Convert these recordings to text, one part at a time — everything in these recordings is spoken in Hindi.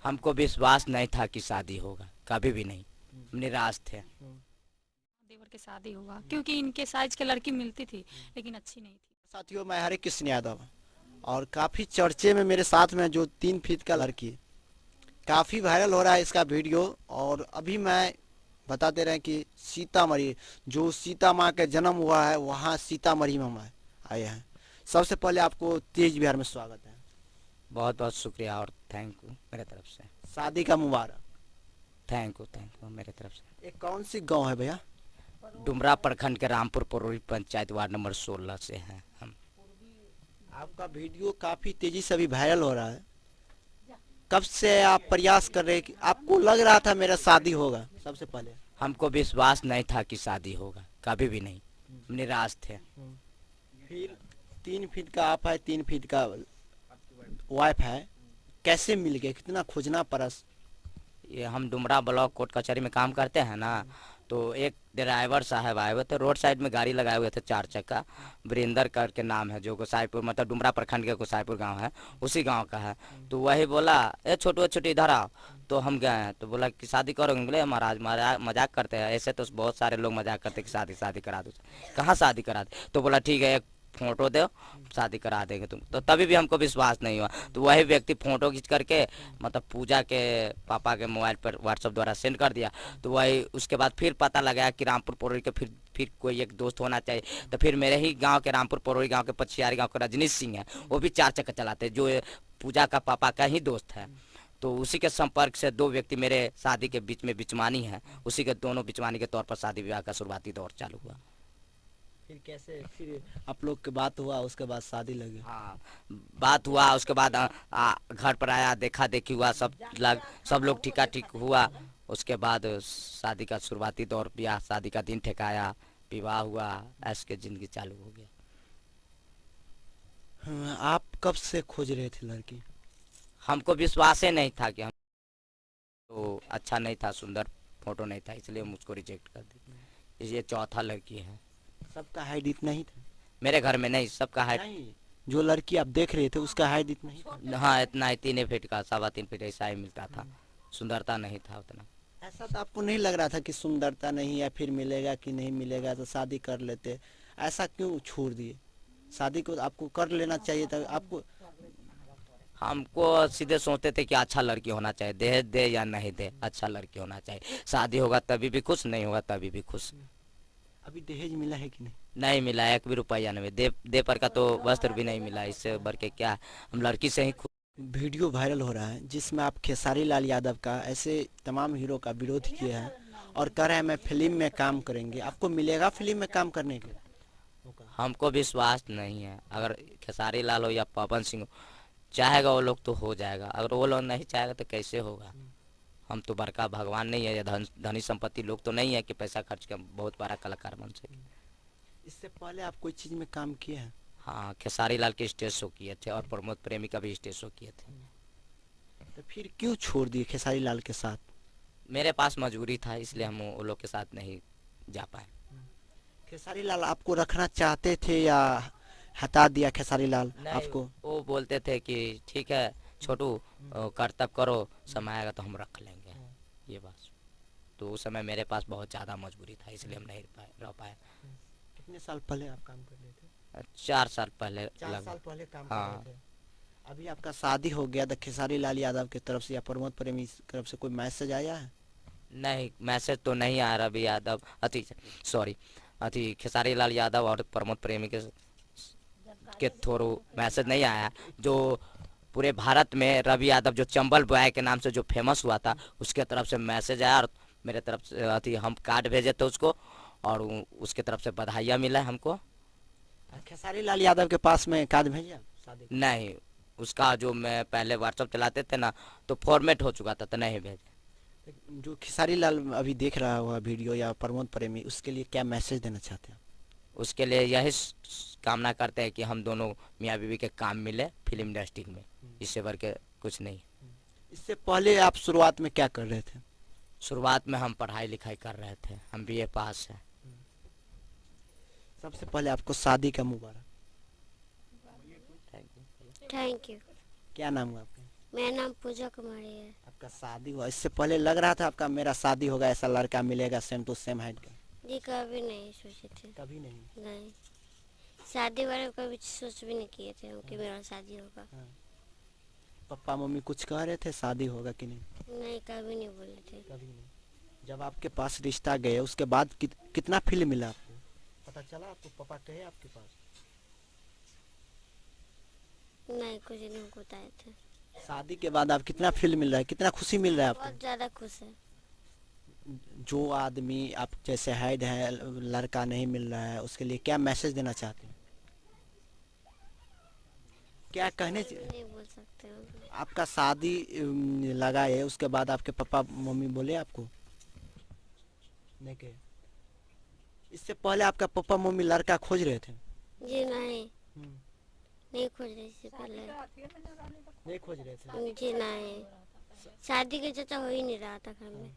हमको विश्वास नहीं था कि शादी होगा, कभी भी नहीं। हम निराश थे। देवर के शादी होगा क्योंकि इनके साइज की लड़की मिलती थी लेकिन अच्छी नहीं थी। साथियों, मैं हरे कृष्ण यादव और काफ़ी चर्चे में मेरे साथ में जो 3 फीट का लड़की काफ़ी वायरल हो रहा है इसका वीडियो। और अभी मैं बता दे रहे हैं कि सीतामढ़ी, जो सीता माँ का जन्म हुआ है, वहाँ सीतामढ़ी में हम आए हैं। सबसे पहले आपको तेज बिहार में स्वागत है। बहुत बहुत शुक्रिया और थैंक यू मेरे तरफ से। शादी का मुबारक। थैंक यू मेरे तरफ से। ये कौन सी गांव है भैया? डुमरा प्रखंड के रामपुर परोरी पंचायत वार्ड नंबर 16 से हैं हम। आपका वीडियो काफ़ी तेज़ी से अभी वायरल हो रहा है। कब से आप प्रयास कर रहे हैं कि आपको लग रहा था मेरा शादी होगा? सबसे पहले हमको विश्वास नहीं था कि शादी होगा, कभी भी नहीं। हम निराश थे। फिर 3 फीट का आप है, 3 फीट का वाइफ है, कैसे मिल गए? कितना खोजना पड़ा? ये हम डुमरा ब्लॉक कोर्ट कचहरी में काम करते हैं ना, तो एक ड्राइवर साहब आए हुए थे, रोड साइड में गाड़ी लगाए हुए थे 4 चक्का। वीरेंद्र करके नाम है, जो गोसाईपुर मतलब डुमरा प्रखंड के गोसाईपुर गांव है, उसी गांव का है। तो वही बोला, ए छोटू छोटू इधर आओ। तो हम गए हैं तो बोला कि शादी करोगे? बोले महाराज मजाक करते हैं, ऐसे तो बहुत सारे लोग मजाक करते हैं कि शादी शादी करा दो। कहाँ शादी करा दे? तो बोला ठीक है, एक फोटो दो, शादी करा देंगे तुम। तो तभी भी हमको विश्वास नहीं हुआ। तो वही व्यक्ति फोटो खींच करके मतलब पूजा के पापा के मोबाइल पर व्हाट्सएप द्वारा सेंड कर दिया। तो वही उसके बाद फिर पता लगा कि रामपुर परोरी के फिर कोई एक दोस्त होना चाहिए। तो फिर मेरे ही गांव के रामपुर परोरी गांव के पछियारी गांव के रजनीश सिंह है, वो भी 4 चक्का चलाते हैं, जो पूजा का पापा का ही दोस्त है। तो उसी के संपर्क से 2 व्यक्ति मेरे शादी के बीच में बिचवानी है, उसी के दोनों बिचवानी के तौर पर शादी विवाह का शुरुआती दौर चालू हुआ। फिर कैसे, फिर आप लोग की बात हुआ, उसके बाद शादी लगी? हाँ, बात हुआ, उसके बाद घर पर आया, देखा देखी हुआ, सब लोग ठीका ठीक हुआ। उसके बाद शादी का शुरुआती दौर, ब्याह शादी का दिन ठेकाया, विवाह हुआ, ऐश के जिंदगी चालू हो गया। हाँ, आप कब से खोज रहे थे लड़की? हमको विश्वास ही नहीं था कि हम, तो अच्छा नहीं था, सुंदर फोटो नहीं था, इसलिए हम उसको रिजेक्ट कर दी। ये चौथा लड़की है। सबका हाइट इतना ही था? मेरे घर में नहीं, सबका है। नहीं, जो लड़की आप देख रहे थे उसका हाइट इतना ही था? हाँ, इतना ही, 3 फीट का, 3.25 फीट ऐसा ही मिलता था। सुंदरता नहीं था उतना। ऐसा तो आपको नहीं लग रहा था कि सुंदरता नहीं है, फिर मिलेगा कि नहीं मिलेगा तो शादी कर लेते? ऐसा क्यों छोड़ दिए? शादी को आपको कर लेना चाहिए था आपको। हमको सीधे सोचते थे कि अच्छा लड़की होना चाहिए, दहेज दे या नहीं दे, अच्छा लड़की होना चाहिए। शादी होगा तभी भी खुश, नहीं होगा तभी भी खुश। अभी दहेज मिला है कि नहीं? नहीं मिला, 1 भी रुपया नहीं, दे पर का तो वस्त्र भी नहीं मिला, इससे बढ़ के क्या। हम लड़की से ही खुश। वीडियो वायरल हो रहा है जिसमें आप खेसारी लाल यादव का, ऐसे तमाम हीरो का विरोध किए हैं और कह रहे हैं मैं फिल्म में काम करेंगे। आपको मिलेगा फिल्म में काम करने के मौका? हमको विश्वास नहीं है, अगर खेसारी लाल हो या पवन सिंह हो, चाहेगा वो लोग तो हो जाएगा, अगर वो लोग नहीं चाहेगा तो कैसे होगा। हम तो बड़का भगवान नहीं है, या धनी संपत्ति लोग तो नहीं है कि पैसा खर्च कर बहुत बड़ा कलाकार बन सके। इससे पहले आप कोई चीज में काम किए हैं? हाँ, खेसारी लाल के स्टेज शो किए थे और प्रमोद प्रेमी का भी स्टेज शो किए थे। तो फिर क्यों छोड़ दिए खेसारी लाल के साथ? मेरे पास मजबूरी था, इसलिए हम वो लोग के साथ नहीं जा पाए। खेसारी लाल आपको रखना चाहते थे या हटा दिया खेसारी लाल नहीं, आपको? वो बोलते थे कि ठीक है छोटू, कर्तव्य करो, समय आएगा तो हम रख लेंगे, ये बात। तो उस समय मेरे पास बहुत ज़्यादा मजबूरी था, इसलिए हम नहीं रह पाए। कितने साल पहले आप काम कर रहे थे? 4 साल पहले 4 साल लगा। पहले काम कर रहे हाँ। थे। अभी आपका शादी हो गया तो खेसारी लाल यादव की तरफ से या प्रमोद प्रेमी की तरफ से कोई मैसेज आया है? नहीं, मैसेज तो नहीं आ रहा रवि यादव, अति सॉरी, अति खेसारी लाल यादव और प्रमोद प्रेमी के थ्रू मैसेज नहीं आया। जो पूरे भारत में रवि यादव जो चंबल बॉय के नाम से जो फेमस हुआ था, उसके तरफ से मैसेज आया, और मेरे तरफ से अति हम कार्ड भेजे थे उसको, और उसके तरफ से बधाइयाँ मिला हमको। खेसारी लाल यादव के पास में कार्ड भेजा शादी का? नहीं, उसका जो मैं पहले व्हाट्सअप चलाते थे ना, तो फॉर्मेट हो चुका था तो नहीं भेजे। जो खेसारी लाल अभी देख रहा हुआ वीडियो या प्रमोद प्रेमी, उसके लिए क्या मैसेज देना चाहते हैं? उसके लिए यही कामना करते हैं कि हम दोनों मियाँ बीवी के काम मिले फिल्म इंडस्ट्री में, इससे बढ़ के कुछ नहीं। इससे पहले आप शुरुआत में क्या कर रहे थे? शुरुआत में हम पढ़ाई लिखाई कर रहे थे, हम बीए पास हैं। सबसे पहले आपको शादी का मुबारक। Thank you. Thank you. क्या नाम है आपका? मेरा नाम पूजा कुमारी है। आपका शादी हुआ, इससे पहले लग रहा था आपका मेरा शादी होगा, ऐसा लड़का मिलेगा सेम टू सेम हाइट का? जी कभी नहीं सोचे थे। कभी नहीं। नहीं, शादी बारे में कभी सोच भी नहीं किए थे हम कि मेरा शादी होगा। पापा मम्मी कुछ कह रहे थे शादी होगा कि नहीं? नहीं, कभी नहीं बोले थे। कभी नहीं। जब आपके पास रिश्ता गए उसके बाद कितना फील मिला आपको? पता चला आपको पापा कहे आपके पास? नहीं, कुछ नहीं बताए थे। शादी के बाद आप कितना फील मिल रहा है, कितना खुशी मिल रहा है बहुत आपको? ज़्यादा खुश है। जो आदमी आप जैसे हाइड है लड़का नहीं मिल रहा है उसके लिए क्या मैसेज देना चाहते हैं? क्या कहने नहीं बोल सकते हम। आपका शादी लगा है उसके बाद आपके पापा मम्मी बोले आपको? नहीं कहे? इससे पहले आपका पापा मम्मी लड़का खोज रहे थे? जी नहीं, हम्म, नहीं खोज रहे इससे पहले। नहीं खोज रहे थे? जी नहीं, शादी का चर्चा हो ही नहीं रहा था घर में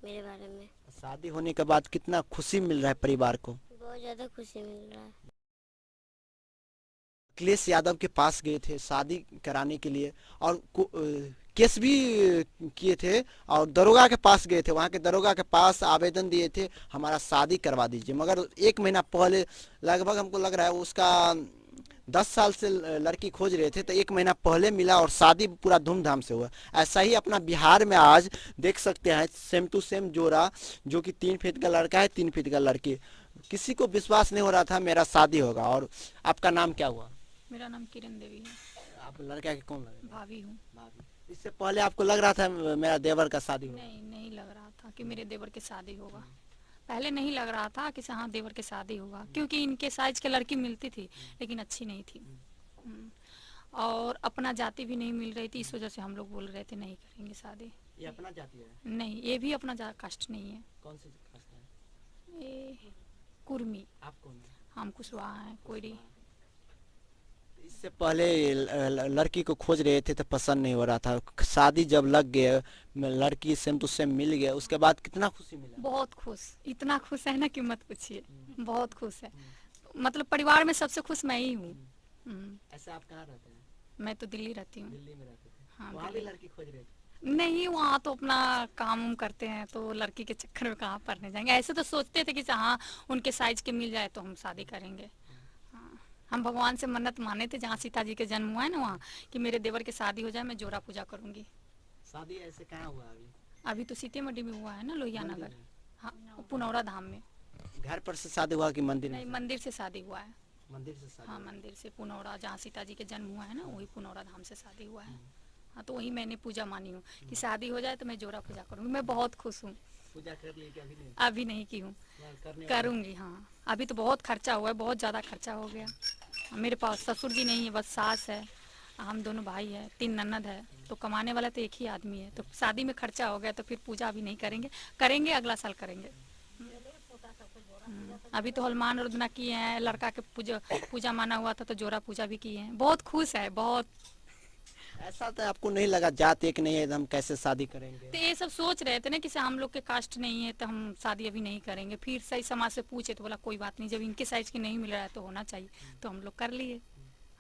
मेरे बारे में। शादी होने के बाद कितना खुशी मिल रहा है परिवार को? बहुत ज़्यादा खुशी मिल रहा है। अखिलेश यादव के पास गए थे शादी कराने के लिए और केस भी किए थे और दरोगा के पास गए थे, वहाँ के दरोगा के पास आवेदन दिए थे हमारा शादी करवा दीजिए, मगर 1 महीना पहले लगभग हमको लग रहा है उसका 10 साल से लड़की खोज रहे थे तो 1 महीना पहले मिला और शादी पूरा धूमधाम से हुआ। ऐसा ही अपना बिहार में आज देख सकते हैं सेम टू सेम जोड़ा, जो कि 3 फीट का लड़का है 3 फीट का लड़की। किसी को विश्वास नहीं हो रहा था मेरा शादी होगा। और आपका नाम क्या हुआ? मेरा नाम किरण देवी है। आप लड़का के कौन लगे? भाभी हूँ। इससे पहले आपको लग रहा था मेरा देवर का शादी होगा? नहीं, नहीं लग रहा था कि मेरे देवर की शादी होगा। पहले नहीं लग रहा था कि हाँ देवर की शादी होगा, क्योंकि इनके साइज की लड़की मिलती थी लेकिन अच्छी नहीं थी। और अपना जाति भी नहीं मिल रही थी, इस वजह से हम लोग बोल रहे थे नहीं करेंगे शादी। ये अपना जाति है? नहीं, ये भी अपना कास्ट नहीं है। कौन सी कास्ट है? ये कुर्मी। आप कौन है? हम कुशवाहा हैं, कोयरी। इससे पहले लड़की को खोज रहे थे तो पसंद नहीं हो रहा था, शादी जब लग गए लड़की सेम टू सेम मिल गया उसके बाद कितना खुशी मिला? बहुत खुश, इतना खुश है ना कि मत पूछिए। बहुत खुश है, मतलब परिवार में सबसे खुश मैं ही हूँ। ऐसा आप कहाँ रहते हैं? मैं तो दिल्ली रहती हूँ। दिल्ली में रहते थे? हाँ, वहाँ भी लड़की खोज रहे थे? नहीं, वहाँ तो अपना काम करते हैं तो लड़की के चक्कर में कहाँ पढ़ने जाएंगे। ऐसे तो सोचते थे कि हाँ उनके साइज के मिल जाए तो हम शादी करेंगे। हाँ, हम भगवान से मन्नत माने थे जहाँ सीता जी के जन्म हुआ है ना, वहाँ कि मेरे देवर की शादी हो जाए, मैं जोरा पूजा करूंगी। शादी ऐसे कहाँ हुआ अभी? अभी तो सीतेमढ़ी में हुआ है ना, लोहिया नगर। हाँ, पुनौरा धाम में। घर पर से शादी हुआ कि मंदिर में? नहीं, मंदिर से शादी हुआ है। मंदिर से शादी? हाँ, मंदिर से पुनौरा, जहाँ सीता जी के जन्म हुआ है ना, वही पुनौरा धाम से शादी हुआ है। हाँ, तो वही मैंने पूजा मानी हूँ कि शादी हो जाए तो मैं जोरा पूजा करूँगी। मैं बहुत खुश हूँ। पूजा कर ली कि अभी नहीं? अभी नहीं की हूँ, करूँगी। हाँ, अभी तो बहुत खर्चा हुआ है, बहुत ज़्यादा खर्चा हो गया। मेरे पास ससुर जी नहीं है, बस सास है, हम दोनों भाई है, 3 ननद है, तो कमाने वाला तो एक ही आदमी है। तो शादी में खर्चा हो गया तो फिर पूजा अभी नहीं करेंगे, करेंगे अगला साल करेंगे। अभी तो हनुमान रुदना किए हैं, लड़का के पूजा माना हुआ था तो जोरा पूजा भी किए हैं। बहुत खुश है, बहुत। ऐसा तो आपको नहीं लगा जात एक नहीं है हम कैसे शादी करेंगे? तो ये सब सोच रहे थे ना कि हम लोग के कास्ट नहीं है तो हम शादी अभी नहीं करेंगे। फिर सही समाज से पूछे तो बोला कोई बात नहीं, जब इनके साइज की नहीं मिल रहा है तो होना चाहिए, तो हम लोग कर लिए।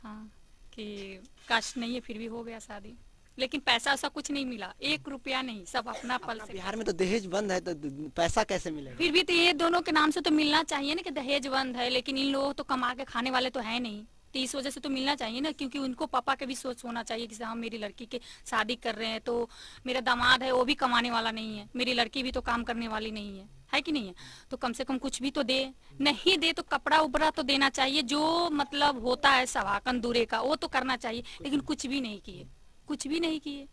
हाँ, कि कास्ट नहीं है फिर भी हो गया शादी, लेकिन पैसा ऐसा कुछ नहीं मिला, 1 रुपया नहीं, सब अपना पल से। बिहार में तो दहेज बंद है तो पैसा कैसे मिलेगा? फिर भी तो ये दोनों के नाम से तो मिलना चाहिए ना कि दहेज बंद है, लेकिन इन लोग तो कमा के खाने वाले तो है नहीं, तो इस वजह से तो मिलना चाहिए ना, क्योंकि उनको पापा के भी सोच होना चाहिए कि हम मेरी लड़की के शादी कर रहे हैं तो मेरा दामाद है वो भी कमाने वाला नहीं है, मेरी लड़की भी तो काम करने वाली नहीं है कि नहीं है, तो कम से कम कुछ भी तो दे। नहीं दे तो कपड़ा उपड़ा तो देना चाहिए, जो मतलब होता है सवाकन दूरे का वो तो करना चाहिए, लेकिन कुछ भी नहीं किए, कुछ भी नहीं किए।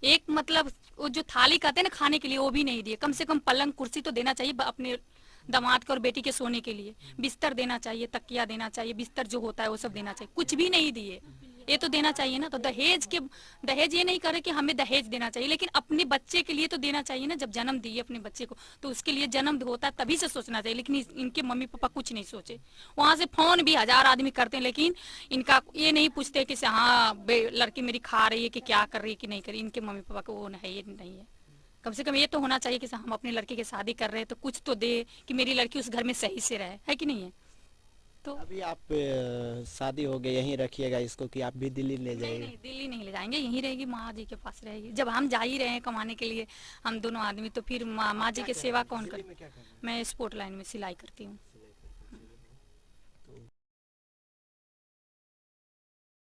एक मतलब वो जो थाली कहते हैं ना खाने के लिए वो भी नहीं दिए, कम से कम पलंग कुर्सी तो देना चाहिए अपने दामाद को और बेटी के सोने के लिए, बिस्तर देना चाहिए, तकिया देना चाहिए, बिस्तर जो होता है वो सब देना चाहिए, कुछ भी नहीं दिए। ये तो देना चाहिए ना। तो दहेज ये नहीं करे कि हमें दहेज देना चाहिए, लेकिन अपने बच्चे के लिए तो देना चाहिए ना। जब जन्म दिए अपने बच्चे को तो उसके लिए जन्म होता है तभी से सोचना चाहिए, लेकिन इनके मम्मी पापा कुछ नहीं सोचे। वहां से फोन भी 1000 आदमी करते हैं, लेकिन इनका ये नहीं पूछते कि हाँ लड़की मेरी खा रही है कि क्या कर रही है कि नहीं कर रही। इनके मम्मी पापा को वो नहीं है। कम से कम ये तो होना चाहिए कि हम अपनी लड़की की शादी कर रहे हैं तो कुछ तो दे कि मेरी लड़की उस घर में सही से रहे, है कि नहीं है। तो अभी आप शादी हो गई, यहीं रखिएगा इसको कि आप भी दिल्ली ले नहीं जाइए? नहीं, दिल्ली नहीं ले जाएंगे, यहीं रहेगी, माँ जी के पास रहेगी। जब हम जा ही रहे हैं कमाने के लिए हम दोनों आदमी, तो फिर माँ जी की सेवा कौन करे। मैं स्पोर्ट लाइन में सिलाई करती हूँ।